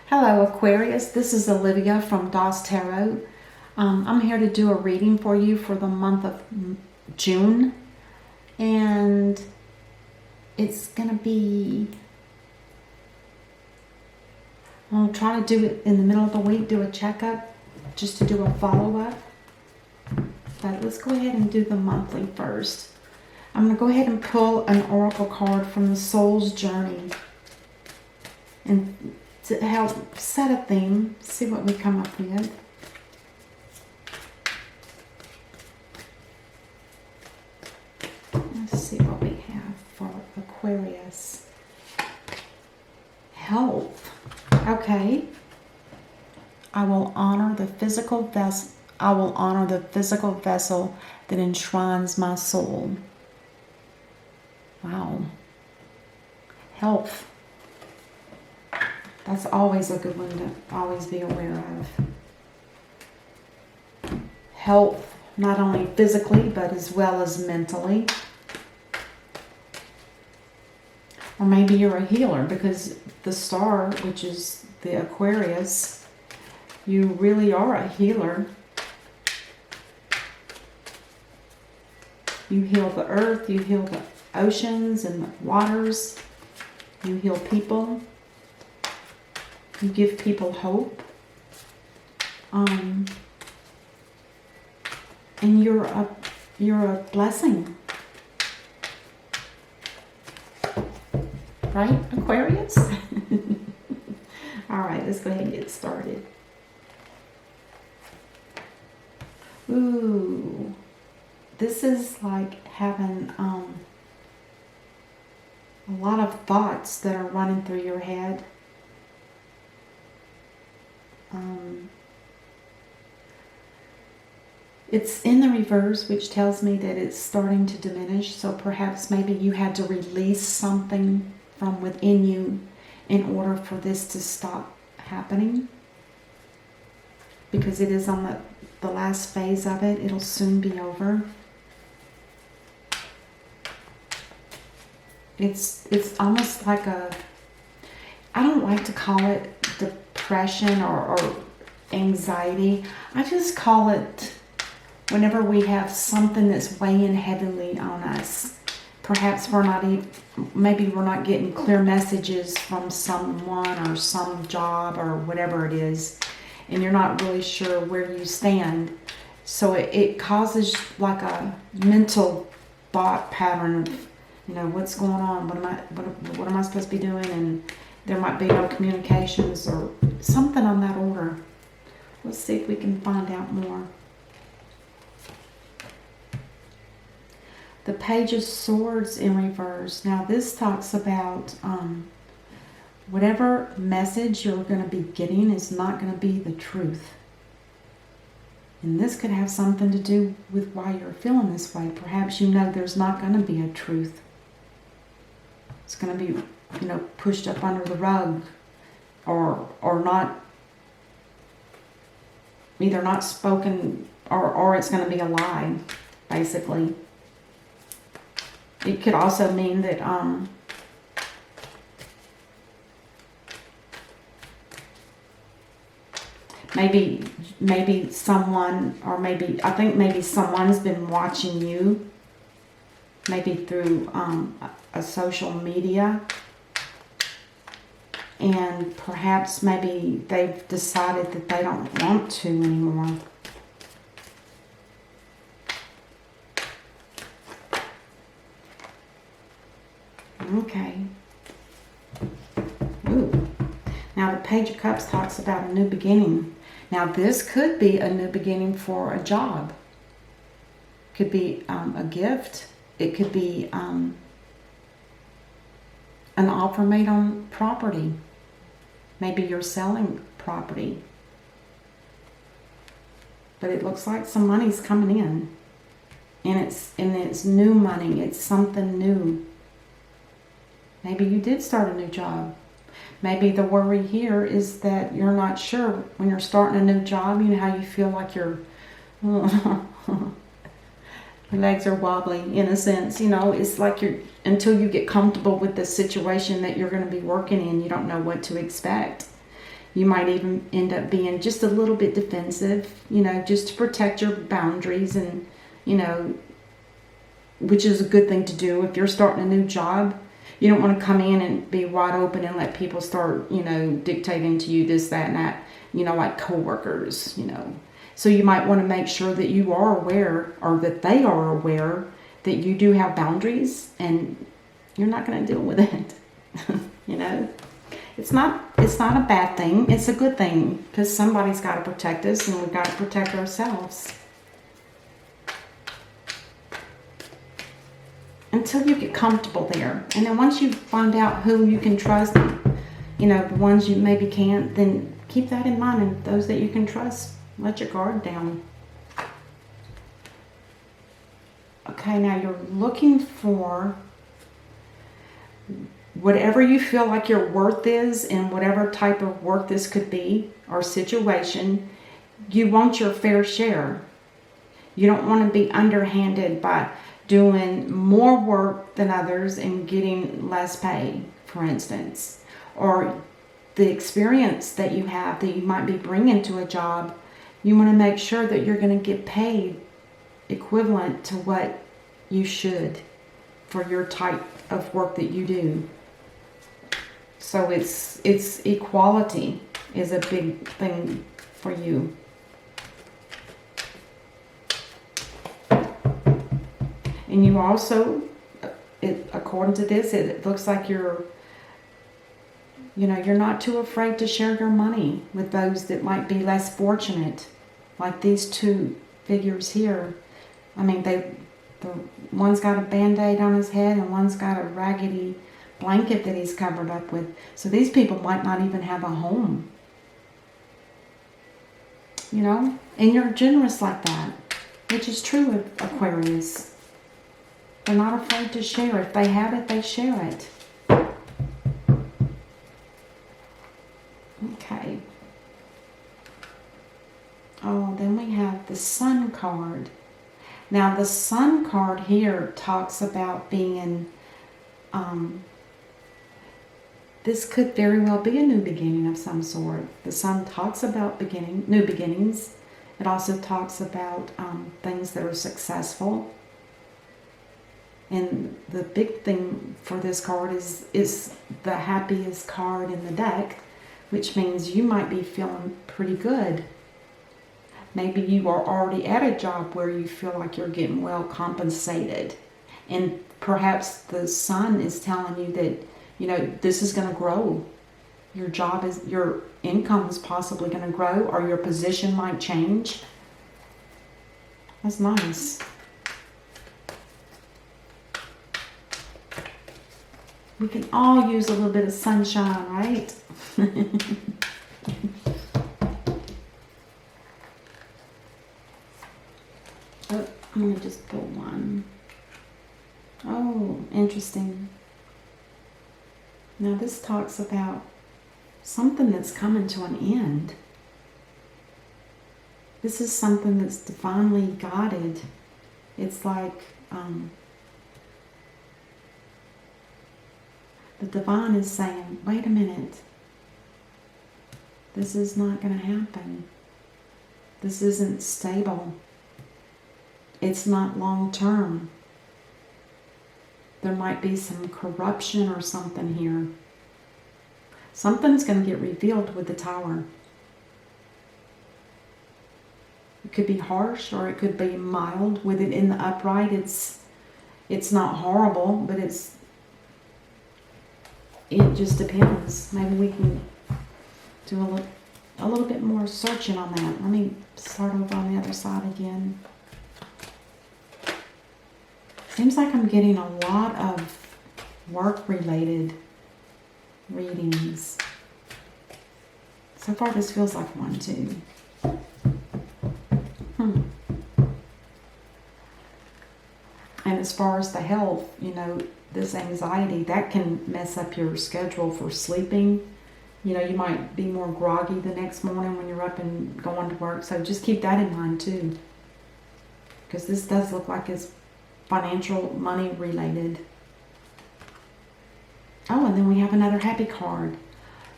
Hello Aquarius, this is Olivia from DOS Tarot. I'm here to do a reading for you for the month of June, and it's going to be, I'll try to do it in the middle of the week, do a checkup, just to do a follow-up. But let's go ahead and do the monthly first. I'm going to go ahead and pull an oracle card from the Soul's Journey and to help set a theme, see what we come up with. Let's see what we have for Aquarius. Health. Okay. I will honor the physical vessel. I will honor the physical vessel that enshrines my soul. Wow. Health. That's always a good one to always be aware of. Health, not only physically, but as well as mentally. Or maybe you're a healer, because the star, which is the Aquarius, you really are a healer. You heal the earth, you heal the oceans and the waters, you heal people. You give people hope, and you're a blessing, right, Aquarius? All right, let's go ahead and get started. Ooh, this is like having a lot of thoughts that are running through your head. It's in the reverse, which tells me that it's starting to diminish. So perhaps maybe you had to release something from within you in order for this to stop happening. Because it is on the last phase of it. It'll soon be over. It's almost like I don't like to call it depression or anxiety. I just call it whenever we have something that's weighing heavily on us. Perhaps maybe we're not getting clear messages from someone or some job or whatever it is, and you're not really sure where you stand. So it causes like a mental thought pattern of, what's going on? What am I supposed to be doing? And there might be no communications or something on that order. Let's see if we can find out more. The Page of Swords in reverse. Now this talks about whatever message you're going to be getting is not going to be the truth. And this could have something to do with why you're feeling this way. Perhaps there's not going to be a truth. It's going to be, pushed up under the rug or not, either not spoken or it's going to be a lie, basically. It could also mean that maybe someone, or I think maybe someone's been watching you, maybe through a social media, and perhaps maybe they've decided that they don't want to anymore. Okay. Ooh. Now the Page of Cups talks about a new beginning. Now this could be a new beginning for a job. Could be a gift. It could be an offer made on property. Maybe you're selling property. But it looks like some money's coming in. And it's new money. It's something new. Maybe you did start a new job. Maybe the worry here is that you're not sure when you're starting a new job. You know how you feel like your legs are wobbly in a sense. It's like until you get comfortable with the situation that you're going to be working in, you don't know what to expect. You might even end up being just a little bit defensive, you know, just to protect your boundaries, and, you know, which is a good thing to do if you're starting a new job. You don't want to come in and be wide open and let people start, you know, dictating to you this, that, and that, you know, like coworkers, you know. So you might want to make sure that you are aware, or that they are aware, that you do have boundaries and you're not going to deal with it. You know, it's not a bad thing. It's a good thing, because somebody's got to protect us, and we've got to protect ourselves. Until you get comfortable there. And then once you find out who you can trust, you know, the ones you maybe can't, then keep that in mind. And those that you can trust, let your guard down. Okay, now you're looking for whatever you feel like your worth is, and whatever type of work this could be or situation. You want your fair share. You don't want to be underhanded by doing more work than others and getting less pay, for instance. Or the experience that you have that you might be bringing to a job, you want to make sure that you're going to get paid equivalent to what you should for your type of work that you do. So it's equality is a big thing for you. And you also, according to this, it looks like you're not too afraid to share your money with those that might be less fortunate. Like these two figures here. I mean, the one's got a Band-Aid on his head, and one's got a raggedy blanket that he's covered up with. So these people might not even have a home. You know? And you're generous like that, which is true of Aquarius. They're not afraid to share. If they have it, they share it. Okay. Oh, then we have the Sun card. Now, the Sun card here talks about being this could very well be a new beginning of some sort. The Sun talks about new beginnings. It also talks about things that are successful. And the big thing for this card is the happiest card in the deck, which means you might be feeling pretty good. Maybe you are already at a job where you feel like you're getting well compensated. And perhaps the Sun is telling you that, you know, this is going to grow. Your income is possibly going to grow, or your position might change. That's nice. We can all use a little bit of sunshine, right? Oh, I'm going to just pull one. Oh, interesting. Now this talks about something that's coming to an end. This is something that's divinely guided. It's like the divine is saying, wait a minute. This is not going to happen. This isn't stable. It's not long term. There might be some corruption or something here. Something's going to get revealed with the Tower. It could be harsh, or it could be mild. With it in the upright, it's not horrible, but it just depends. Maybe we can do a little bit more searching on that. Let me start over on the other side again. Seems like I'm getting a lot of work-related readings. So far, this feels like one, too. And as far as the health, you know, this anxiety, that can mess up your schedule for sleeping. You know, you might be more groggy the next morning when you're up and going to work. So just keep that in mind, too. Because this does look like it's financial, money related. Oh, and then we have another happy card.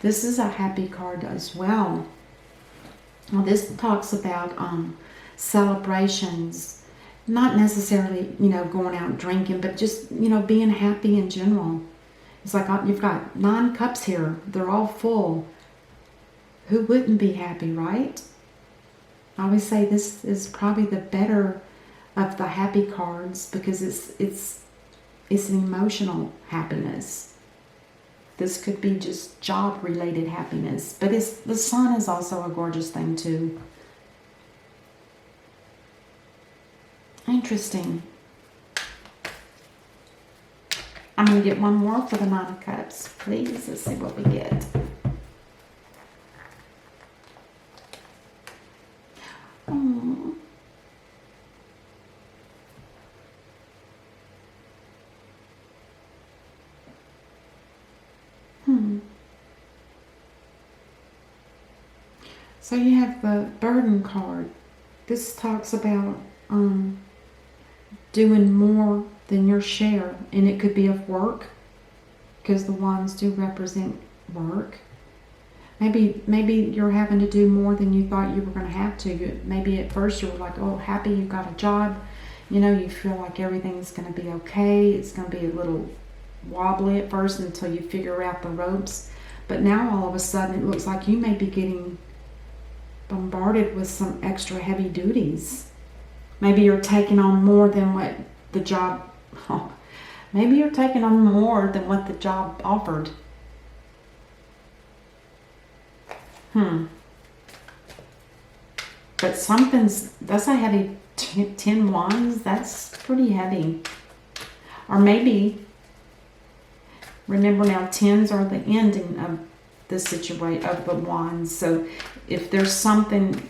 This is a happy card as well. Well, this talks about celebrations, not necessarily, going out drinking, but just, being happy in general. It's like you've got 9 cups here. They're all full. Who wouldn't be happy, right? I always say this is probably the better of the happy cards because it's an emotional happiness. This could be just job-related happiness, but the sun is also a gorgeous thing too. Interesting. I'm going to get one more for the 9 of Cups, please. Let's see what we get. Oh. So you have the burden card. This talks about doing more than your share, and it could be of work because the wands do represent work. Maybe you're having to do more than you thought you were going to have to. Maybe at first you were like, oh, happy you got a job. You feel like everything's going to be okay. It's going to be a little wobbly at first until you figure out the ropes. But now all of a sudden it looks like you may be getting bombarded with some extra heavy duties. Maybe you're taking on more than what the job, maybe you're taking on more than what the job offered. But that's a heavy 10 wands. That's pretty heavy. Or maybe, remember now, 10s are the ending of the situation, of the wands. So if there's something,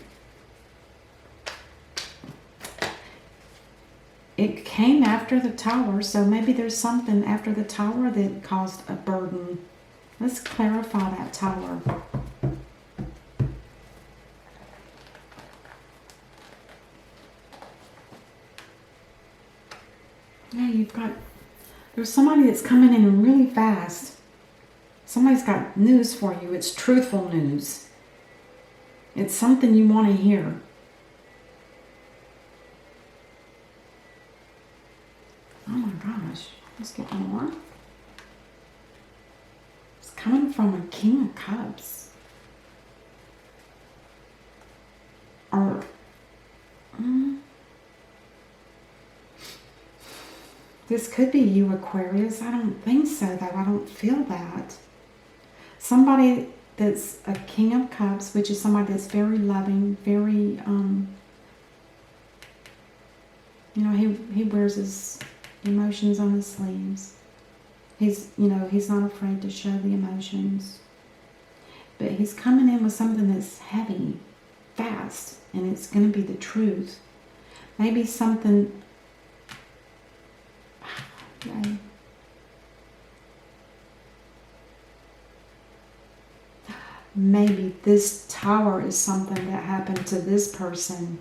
it came after the Tower, so maybe there's something after the Tower that caused a burden. Let's clarify that Tower. Yeah, there's somebody that's coming in really fast. Somebody's got news for you. It's truthful news. It's something you want to hear. Oh my gosh. Let's get more. It's coming from a King of Cups. Or... this could be you, Aquarius. I don't think so, though. I don't feel that. Somebody that's a King of Cups, which is somebody that's very loving, very, he wears his emotions on his sleeves. He's not afraid to show the emotions. But he's coming in with something that's heavy, fast, and it's going to be the truth. Maybe something... okay. Maybe this Tower is something that happened to this person.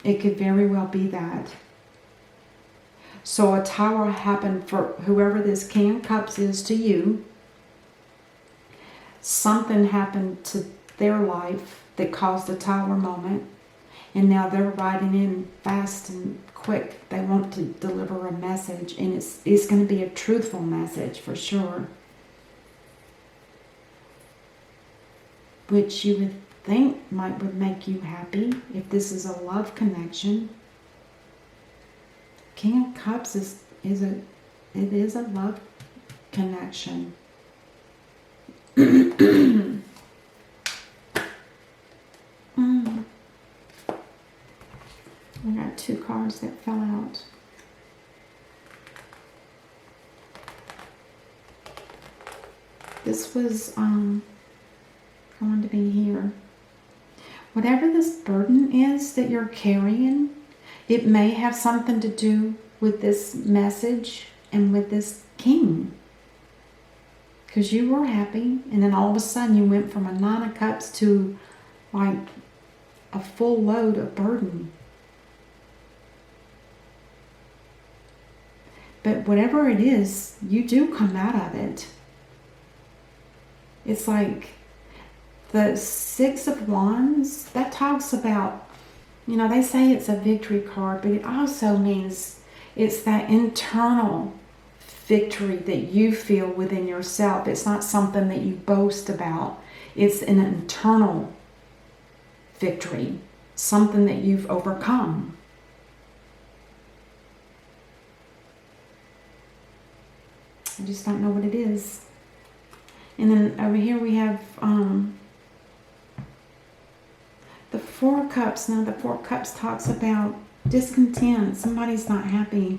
It could very well be that. So a Tower happened for whoever this King of Cups is to you. Something happened to their life that caused a Tower moment. And now they're riding in fast and quick. They want to deliver a message. And it's going to be a truthful message for sure. Which you would think would make you happy if this is a love connection. King of Cups is a love connection. We got 2 cards that fell out. This was going to be here. Whatever this burden is that you're carrying, it may have something to do with this message and with this king. Because you were happy, and then all of a sudden you went from a 9 of Cups to like a full load of burden. But whatever it is, you do come out of it. It's like the Six of Wands, that talks about, you know, they say it's a victory card, but it also means it's that internal victory that you feel within yourself. It's not something that you boast about. It's an internal victory, something that you've overcome. I just don't know what it is. And then over here we have the Four of Cups. Now the Four of Cups talks about discontent. Somebody's not happy.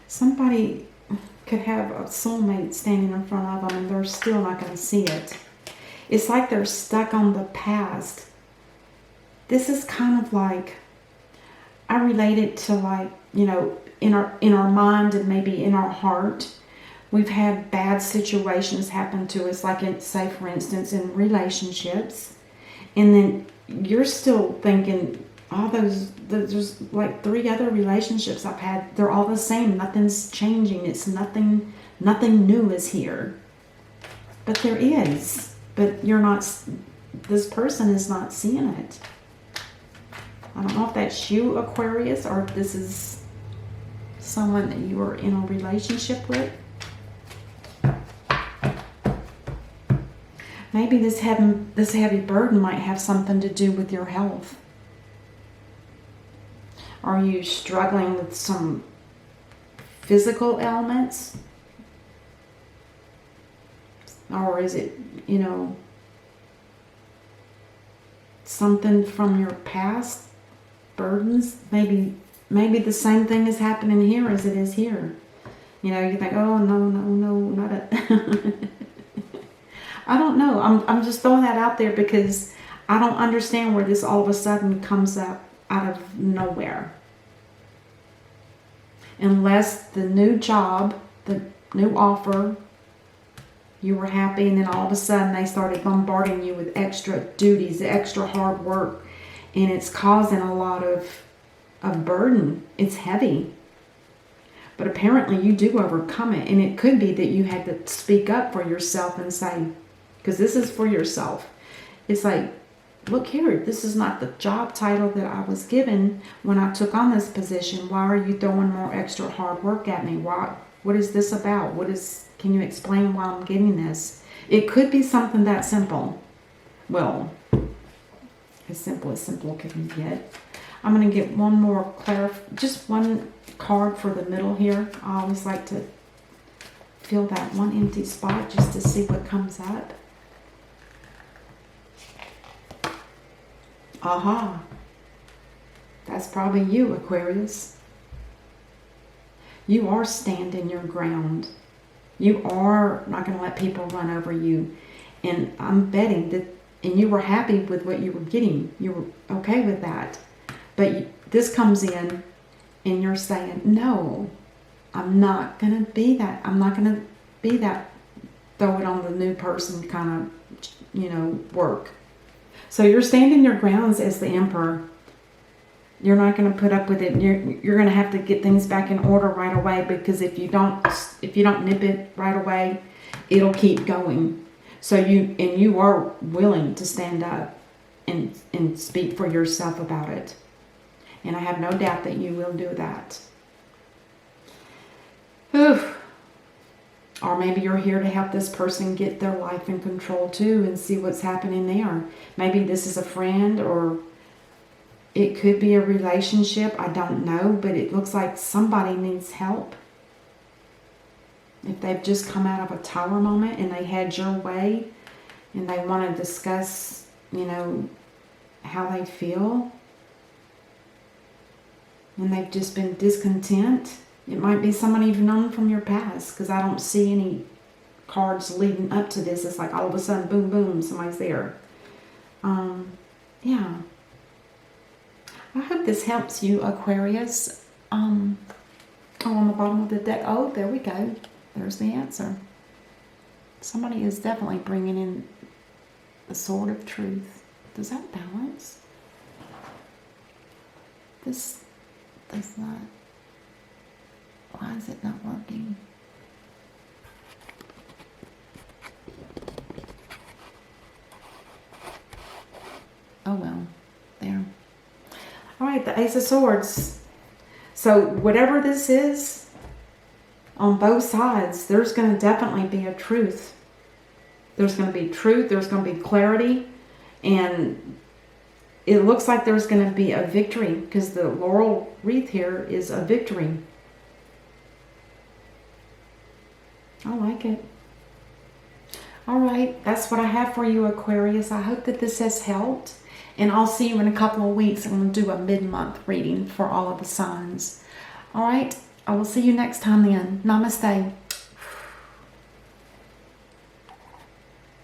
Somebody could have a soulmate standing in front of them and they're still not going to see it. It's like they're stuck on the past. This is kind of like, I relate it to like, you know, in our mind and maybe in our heart, we've had bad situations happen to us, like in, say for instance, in relationships, and then you're still thinking, all those, there's like 3 other relationships I've had, they're all the same, nothing's changing, it's nothing new is here. But there is, but you're not, this person is not seeing it. I don't know if that's you, Aquarius, or if this is someone that you are in a relationship with. Maybe this heavy burden might have something to do with your health. Are you struggling with some physical ailments? Or is it, you know, something from your past, burdens? Maybe the same thing is happening here as it is here. You know, you think, oh, no, not it. I don't know. I'm just throwing that out there because I don't understand where this all of a sudden comes up out of nowhere. Unless the new job, the new offer, you were happy, and then all of a sudden they started bombarding you with extra duties, extra hard work, and it's causing a lot of burden. It's heavy. But apparently you do overcome it, and it could be that you had to speak up for yourself and say, because this is for yourself. It's like, look here, this is not the job title that I was given when I took on this position. Why are you throwing more extra hard work at me? What is this about? Can you explain why I'm getting this? It could be something that simple. Well, as simple can get. I'm going to get one more just one card for the middle here. I always like to fill that one empty spot just to see what comes up. Aha. That's probably you, Aquarius. You are standing your ground. You are not going to let people run over you. And I'm betting that, and you were happy with what you were getting. You were okay with that. But this comes in and you're saying, no, I'm not going to be that. I'm not going to be that throw it on the new person kind of, you know, work. So you're standing your grounds as the Emperor. You're not going to put up with it. You're going to have to get things back in order right away, because if you don't nip it right away, it'll keep going. So you are willing to stand up and speak for yourself about it. And I have no doubt that you will do that. Oof. Or maybe you're here to help this person get their life in control too and see what's happening there. Maybe this is a friend, or it could be a relationship. I don't know, but it looks like somebody needs help. If they've just come out of a tower moment and they had your way and they want to discuss, you know, how they feel, and they've just been discontent. It might be somebody you've known from your past, because I don't see any cards leading up to this. It's like all of a sudden, boom, boom, somebody's there. Yeah. I hope this helps you, Aquarius. On the bottom of the deck. Oh, there we go. There's the answer. Somebody is definitely bringing in the sword of truth. Does that balance? This does not. Why is it not working? Oh well, there. All right, the Ace of Swords. So whatever this is, on both sides, there's going to definitely be a truth. There's going to be truth. There's going to be clarity. And it looks like there's going to be a victory, because the laurel wreath here is a victory. I like it. All right, that's what I have for you, Aquarius. I hope that this has helped. And I'll see you in a couple of weeks. I'm going to do a mid-month reading for all of the signs. All right, I will see you next time then. Namaste.